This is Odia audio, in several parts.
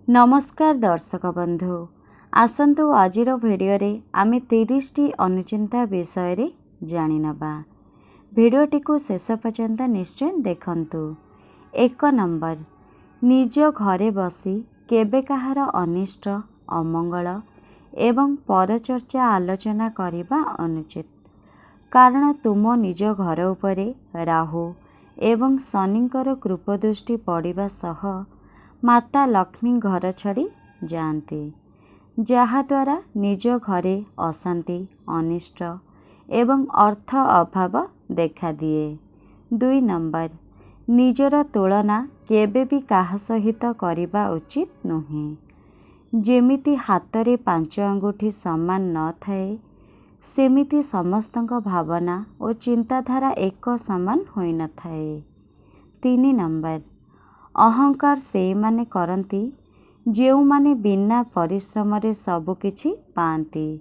नमस्कार दर्शक बंधु आसंतु आजिर भिडियो रे आमे 30 टी अनुचिंता विषय रे जानि नबा। भिडियोटी को शेष पर्यंत निश्चय देखंतु। 1 नंबर निज घरे बसी केबे कहार अनिष्ट अमंगल एवं परचर्चा आलोचना करिबा अनुचित, कारण तुम निज घर उपरे राहु एवं शनिंकर कृपदृष्टि पड़िबा सह माता लक्ष्मी घर छाड़ी जाती, जहाद्वारा निज घरे अशांति अनिष्ट एवं अर्थ अभाव देखा दिए। 2 नंबर निजर तुलना केबे भी काहा सहित करिबा उचित नुहे। जेमिति हातरे 5 आंगुठी समान न थाए, सेमिति समस्तक भावना और चिंताधारा एक समान होई न थाए। 3 नंबर अहंकार से माने करती जेउ माने बिना परिश्रम रे सब किछि पाती,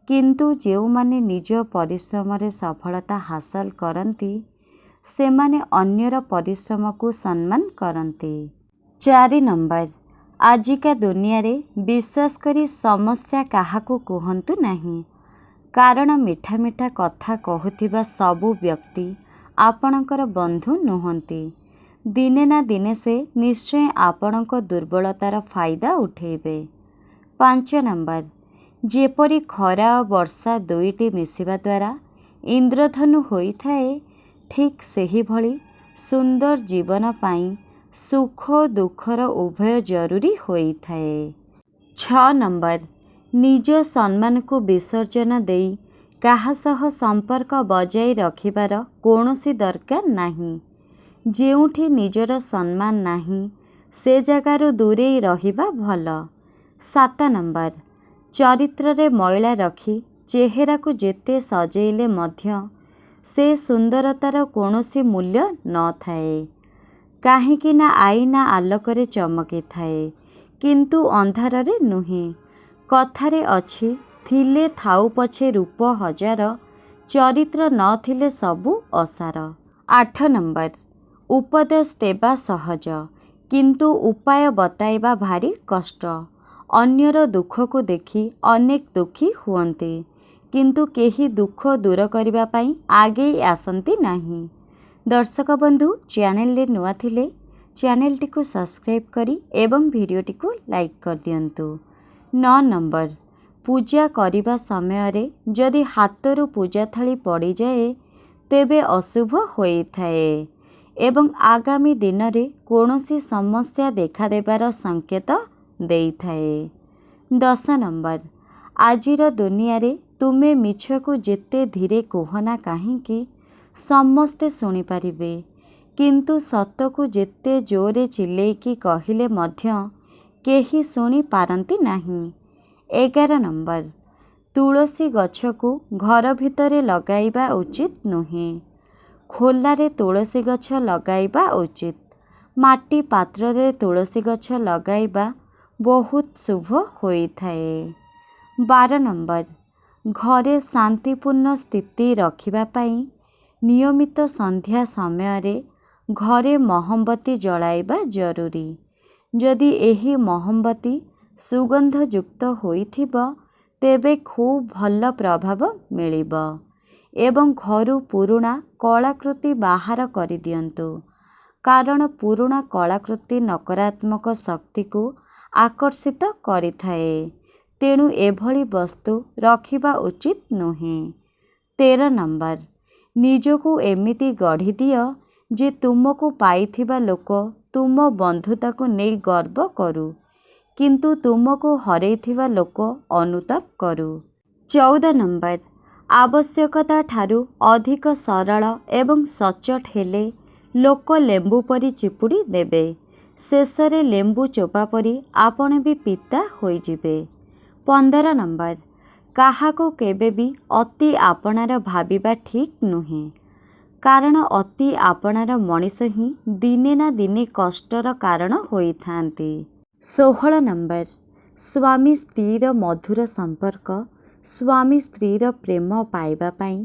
किंतु जेउ माने निज परिश्रम रे सफलता हासिल करती से माने अन्यर परिश्रम को सम्मान करती। 4 नंबर आजिका दुनिया रे विश्वास करी समस्या काहाकू कहंतु नहीं, कारण मिठा मिठा कथा कहूथिबा सबु व्यक्ति आपणकर बंधु नुहंती। दिने ना दिने से निश्चय आपणक दुर्बलतार फायदा उठेबे। 5 नंबर जेपरी खरा और वर्षा दुईटी मिसिबा द्वारा इंद्रधनु होई थाए, ठीक सही भली सुंदर जीवन पाई सुख दुखर उभय जरूरी होई थाए। 6 नंबर निज सम्मान को विसर्जन देई काहा सह संपर्क बजाई रखिबार कौनसी दरकार नहीं। जेउठी निजर सम्मान नाही से जगारू दूरे रहिबा भल। 7 नंबर चरित्र रे मैला रखी चेहरा को जेते सजेइले मध्य से सुंदरतार कौनसी मूल्य न थाए, काहेकि ना आईना आलोकरे चमकी थाए किंतु अंधार रे नुहे। कथारे अछि थिले थाउ पछे रूप हजार, चरित्र न थिले सबु असार। 8 नंबर उपदेश देवा सहज किंतु उपाय बताइबा भारी कष्ट। अन्यर दुख को देखी अनेक दुखी हुअन्ते, किंतु केही दुख दूर करिबा पई आगे आसंती नहीं। दर्शक बंधु चैनल रे नुआ थिले चैनल टी को सब्सक्राइब करी एवं वीडियो टी को लाइक कर दियंतु। 9 नंबर पूजा करिबा समय रे जदि हाथरू पूजा थाली पड़ी जाए तेबे अशुभ होई थाए एवं आगामी दिन रे कौनसी समस्या देखा देबार संकेत देई थाए। 10 नंबर आजिर दुनिया रे तुमे मिछ को जेते धीरे कहना काहींकि समस्ते सुनी पारिबे, किंतु सत को जेते जोरे चिल्लेकी कहिले मध्य केही सुनी पारंती नहीं। 11 नंबर तुलसी गछ को घर भितरे लगाइबा उचित नुहे। खोलारे तुलसी गछ लगाइबा उचित। माटी पात्र रे तुलसी गछ लगाइबा बहुत शुभ होई थाए। 12 नंबर घरे शांतिपूर्ण स्थिति रखिबा पाई नियमित संध्या समय रे घरे मोहम्बती जलाइबा जरूरी। जदि एही मोहम्बती सुगंध युक्त होइथिबो तेबे खूब भल प्रभाव मिलिबो एवं घरु पुरुणा कलाकृति बाहर करि दियंतु, कारण पुरुणा कलाकृति नकारात्मक शक्ति को आकर्षित करिथाए, तेणु एभली वस्तु रखिबा उचित नुहे। 13 नंबर निजको एमिति गढ़ी दियो जे तुमको पाइथिबा लोक तुम बंधुता को नै गर्व करू, किंतु तुमको हरैथिबा लोक अनुताप करू। 14 नंबर आवश्यकता ठारू अधिक सरल एवं सचोट हेले लोक लेंबू परी चिपुड़ी देबे, शेषरे लेंबू चोपा परी आपण भी पिता होई जिबे। 15 नंबर काहाको केबे भी अति आपणार भाबिबा ठीक नुहे, कारण अति आपणार मनीष ही दिने ना दिने कष्टर कारण होई थांती। 16 नंबर स्वामी स्त्रीर मधुर संपर्क स्वामी स्त्रीर प्रेम पाइबा पाई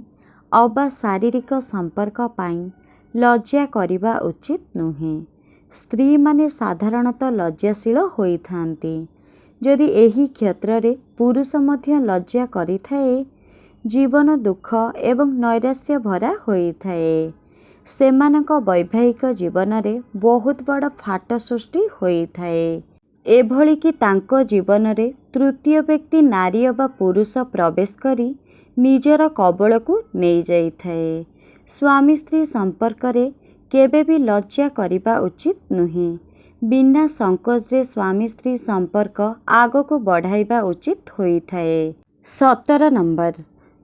अबा शारीरिक संपर्क पाई लज्जा करिबा उचित नुहे। ସ୍ତ୍ରୀମାନେ ସାଧାରଣତଃ ଲଜ୍ଜାଶୀଳ ହୋଇଥାନ୍ତି। ଯଦି ଏହି କ୍ଷେତ୍ରରେ ପୁରୁଷ ମଧ୍ୟ ଲଜ୍ଜା କରିଥାଏ, ଜୀବନ ଦୁଃଖ ଏବଂ ନୈରାଶ୍ୟ ଭରା ହୋଇଥାଏ। ସେମାନଙ୍କ ବୈବାହିକ ଜୀବନରେ ବହୁତ ବଡ଼ ଫାଟ ସୃଷ୍ଟି ହୋଇଥାଏ। ଏଭଳିକି ତାଙ୍କ ଜୀବନରେ ତୃତୀୟ ବ୍ୟକ୍ତି ନାରୀ ଅବା ପୁରୁଷ ପ୍ରବେଶ କରି ନିଜର କବଳକୁ ନେଇଯାଇଥାଏ। ସ୍ୱାମୀ ସ୍ତ୍ରୀ ସମ୍ପର୍କରେ କେବେ ବି ଲଜ୍ଜା କରିବା ଉଚିତ ନୁହେଁ। ବିନା ସଂକୋଚରେ ସ୍ୱାମୀ ସ୍ତ୍ରୀ ସମ୍ପର୍କ ଆଗକୁ ବଢ଼ାଇବା ଉଚିତ ହୋଇଥାଏ। 17 ନମ୍ବର,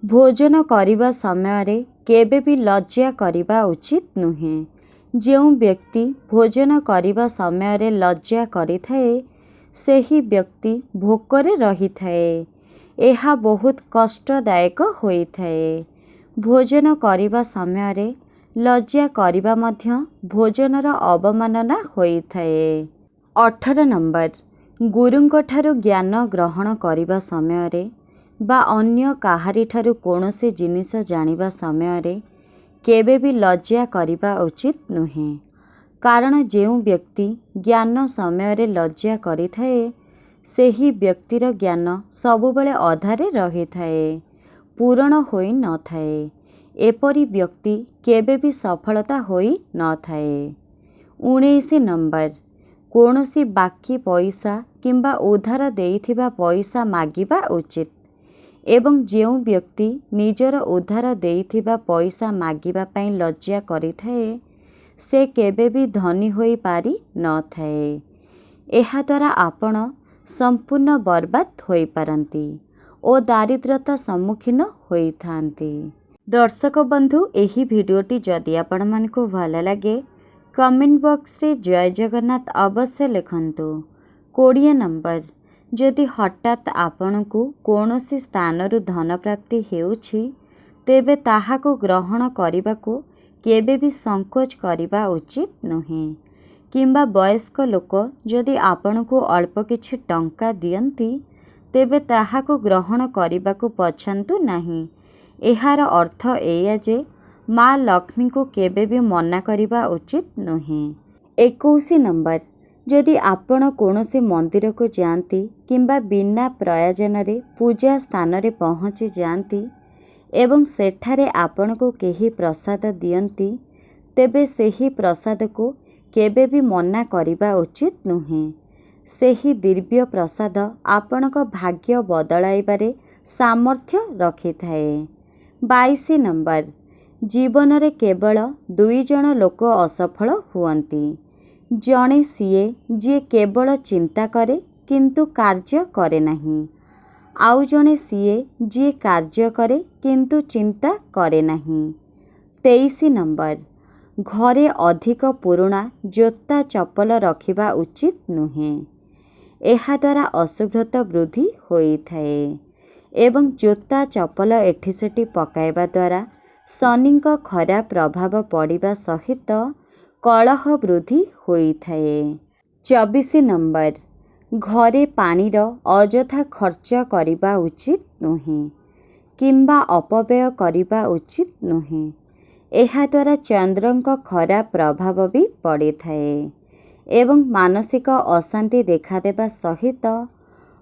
ଭୋଜନ କରିବା ସମୟରେ କେବେ ବି ଲଜ୍ଜା କରିବା ଉଚିତ ନୁହେଁ। ଯେଉଁ ବ୍ୟକ୍ତି ଭୋଜନ କରିବା ସମୟରେ ଲଜ୍ଜା କରିଥାଏ, ସେହି ବ୍ୟକ୍ତି ଭୋକରେ ରହିଥାଏ। ଏହା ବହୁତ କଷ୍ଟଦାୟକ ହୋଇଥାଏ। ଭୋଜନ କରିବା ସମୟରେ ଲଜ୍ଜା କରିବା ମଧ୍ୟ ଭୋଜନର ଅବମାନନା ହୋଇଥାଏ। 18 ନମ୍ବର, ଗୁରୁଙ୍କଠାରୁ ଜ୍ଞାନ ଗ୍ରହଣ କରିବା ସମୟରେ ବା ଅନ୍ୟ କାହାରିଠାରୁ କୌଣସି ଜିନିଷ ଜାଣିବା ସମୟରେ କେବେ ବି ଲଜ୍ଜା କରିବା ଉଚିତ ନୁହେଁ। କାରଣ ଯେଉଁ ବ୍ୟକ୍ତି ଜ୍ଞାନ ସମୟରେ ଲଜ୍ଜା କରିଥାଏ, ସେହି ବ୍ୟକ୍ତିର ଜ୍ଞାନ ସବୁବେଳେ ଅଧାରେ ରହିଥାଏ, ପୂରଣ ହୋଇନଥାଏ। ଏପରି ବ୍ୟକ୍ତି କେବେ ବି ସଫଳତା ହୋଇନଥାଏ। 19 ନମ୍ବର, କୌଣସି ବାକି ପଇସା କିମ୍ବା ଉଧାର ଦେଇଥିବା ପଇସା ମାଗିବା ଉଚିତ ଏବଂ ଯେଉଁ ବ୍ୟକ୍ତି ନିଜର ଉଧାର ଦେଇଥିବା ପଇସା ମାଗିବା ପାଇଁ ଲଜ୍ଜା କରିଥାଏ, ସେ କେବେ ବି ଧନୀ ହୋଇପାରିନଥାଏ। ଏହାଦ୍ୱାରା ଆପଣ ସମ୍ପୂର୍ଣ୍ଣ ବର୍ବାଦ ହୋଇପାରନ୍ତି ଓ ଦାରିଦ୍ର୍ୟତା ସମ୍ମୁଖୀନ ହୋଇଥାନ୍ତି। ଦର୍ଶକ ବନ୍ଧୁ, ଏହି ଭିଡ଼ିଓଟି ଯଦି ଆପଣମାନଙ୍କୁ ଭଲ ଲାଗେ, କମେଣ୍ଟ ବକ୍ସରେ ଜୟ ଜଗନ୍ନାଥ ଅବଶ୍ୟ ଲେଖନ୍ତୁ। 20 ନମ୍ବର, ଯଦି ହଠାତ୍ ଆପଣଙ୍କୁ କୌଣସି ସ୍ଥାନରୁ ଧନପ୍ରାପ୍ତି ହେଉଛି, ତେବେ ତାହାକୁ ଗ୍ରହଣ କରିବାକୁ କେବେ ବି ସଂକୋଚ କରିବା ଉଚିତ ନୁହେଁ। କିମ୍ବା ବୟସ୍କ ଲୋକ ଯଦି ଆପଣଙ୍କୁ ଅଳ୍ପ କିଛି ଟଙ୍କା ଦିଅନ୍ତି, ତେବେ ତାହାକୁ ଗ୍ରହଣ କରିବାକୁ ପଛାନ୍ତୁ ନାହିଁ। ଏହାର ଅର୍ଥ ଏଇଆ ଯେ ମା ଲକ୍ଷ୍ମୀଙ୍କୁ କେବେ ବି ମନା କରିବା ଉଚିତ ନୁହେଁ। 21 ନମ୍ବର, ଯଦି ଆପଣ କୌଣସି ମନ୍ଦିରକୁ ଯାଆନ୍ତି କିମ୍ବା ବିନା ପ୍ରୟୋଜନରେ ପୂଜା ସ୍ଥାନରେ ପହଞ୍ଚି ଯାଆନ୍ତି ଏବଂ ସେଠାରେ ଆପଣଙ୍କୁ କେହି ପ୍ରସାଦ ଦିଅନ୍ତି, ତେବେ ସେହି ପ୍ରସାଦକୁ କେବେ ବି ମନା କରିବା ଉଚିତ ନୁହେଁ। ସେହି ଦିବ୍ୟ ପ୍ରସାଦ ଆପଣଙ୍କ ଭାଗ୍ୟ ବଦଳାଇବାରେ ସାମର୍ଥ୍ୟ ରଖିଥାଏ। 22 ନମ୍ବର, ଜୀବନରେ କେବଳ 2 ଜଣ ଲୋକ ଅସଫଳ ହୁଅନ୍ତି। ଜଣେ ସିଏ ଯିଏ କେବଳ ଚିନ୍ତା କରେ କିନ୍ତୁ କାର୍ଯ୍ୟ କରେ ନାହିଁ। ଆଉ ଜଣେ ସିଏ ଯିଏ କାର୍ଯ୍ୟ କରେ କିନ୍ତୁ ଚିନ୍ତା କରେ ନାହିଁ। 23 ନମ୍ବର, ଘରେ ଅଧିକ ପୁରୁଣା ଜୋତା ଚପଲ ରଖିବା ଉଚିତ ନୁହେଁ। ଏହାଦ୍ୱାରା ଅଶୁଭତା ବୃଦ୍ଧି ହୋଇଥାଏ ଏବଂ ଜୋତା ଚପଲ ଏଠି ସେଠି ପକାଇବା ଦ୍ୱାରା ଶନିଙ୍କ ଖରାପ ପ୍ରଭାବ ପଡ଼ିବା ସହିତ କଳହ ବୃଦ୍ଧି ହୋଇଥାଏ। 24 ନମ୍ବର, ଘରେ ପାଣିର ଅଯଥା ଖର୍ଚ୍ଚ କରିବା ଉଚିତ ନୁହେଁ କିମ୍ବା ଅପବ୍ୟୟ କରିବା ଉଚିତ ନୁହେଁ। ଏହାଦ୍ୱାରା ଚନ୍ଦ୍ରଙ୍କ ଖରାପ ପ୍ରଭାବ ବି ପଡ଼ିଥାଏ ଏବଂ ମାନସିକ ଅଶାନ୍ତି ଦେଖାଦେବା ସହିତ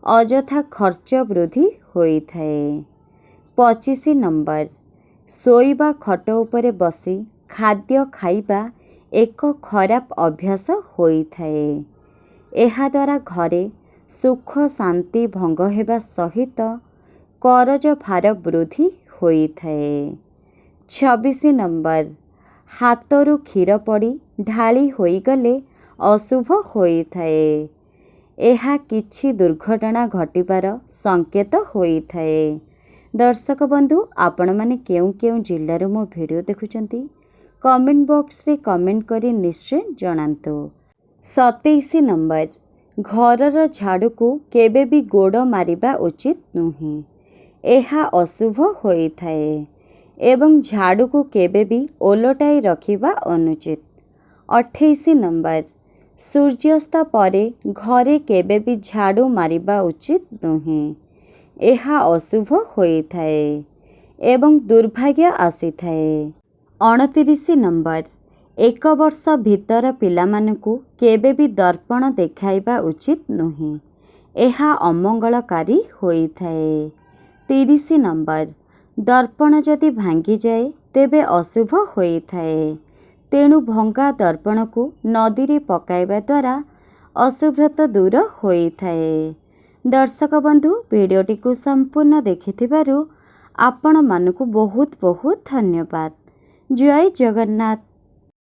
ଅଯଥା ଖର୍ଚ୍ଚ ବୃଦ୍ଧି ହୋଇଥାଏ। 25 ନମ୍ବର, ଶୋଇବା ଖଟ ଉପରେ ବସି ଖାଦ୍ୟ ଖାଇବା ଏକ ଖରାପ ଅଭ୍ୟାସ ହୋଇଥାଏ। ଏହାଦ୍ୱାରା ଘରେ ସୁଖ ଶାନ୍ତି ଭଙ୍ଗ ହେବା ସହିତ କରଜ ଭାର ବୃଦ୍ଧି ହୋଇଥାଏ। 26 ନମ୍ବର, ହାତରୁ କ୍ଷୀର ପଡ଼ି ଢାଳି ହୋଇଗଲେ ଅଶୁଭ ହୋଇଥାଏ। ଏହା କିଛି ଦୁର୍ଘଟଣା ଘଟିବାର ସଂକେତ ହୋଇଥାଏ। ଦର୍ଶକ ବନ୍ଧୁ, ଆପଣମାନେ କେଉଁ କେଉଁ ଜିଲ୍ଲାରୁ ମୋ ଭିଡ଼ିଓ ଦେଖୁଛନ୍ତି, କମେଣ୍ଟ ବକ୍ସରେ କମେଣ୍ଟ କରି ନିଶ୍ଚୟ ଜଣାନ୍ତୁ। 27 ନମ୍ବର, ଘରର ଝାଡ଼ୁକୁ କେବେ ବି ଗୋଡ଼ ମାରିବା ଉଚିତ ନୁହେଁ। ଏହା ଅଶୁଭ ହୋଇଥାଏ ଏବଂ ଝାଡ଼ୁକୁ କେବେ ବି ଓଲଟାଇ ରଖିବା ଅନୁଚିତ। 28 ନମ୍ବର, ସୂର୍ଯ୍ୟାସ୍ତ ପରେ ଘରେ କେବେ ବି ଝାଡ଼ୁ ମାରିବା ଉଚିତ ନୁହେଁ। ଏହା ଅଶୁଭ ହୋଇଥାଏ ଏବଂ ଦୁର୍ଭାଗ୍ୟ ଆସିଥାଏ। 29 ନମ୍ବର, 1 ବର୍ଷ ଭିତର ପିଲାମାନଙ୍କୁ କେବେ ବି ଦର୍ପଣ ଦେଖାଇବା ଉଚିତ ନୁହେଁ। ଏହା ଅମଙ୍ଗଳକାରୀ ହୋଇଥାଏ। 30 ନମ୍ବର, ଦର୍ପଣ ଯଦି ଭାଙ୍ଗିଯାଏ ତେବେ ଅଶୁଭ ହୋଇଥାଏ। ତେଣୁ ଭଙ୍ଗା ଦର୍ପଣକୁ ନଦୀରେ ପକାଇବା ଦ୍ୱାରା ଅଶୁଭତା ଦୂର ହୋଇଥାଏ। ଦର୍ଶକ ବନ୍ଧୁ, ଭିଡ଼ିଓଟିକୁ ସମ୍ପୂର୍ଣ୍ଣ ଦେଖିଥିବାରୁ ଆପଣମାନଙ୍କୁ ବହୁତ ବହୁତ ଧନ୍ୟବାଦ। ଜୟ ଜଗନ୍ନାଥ।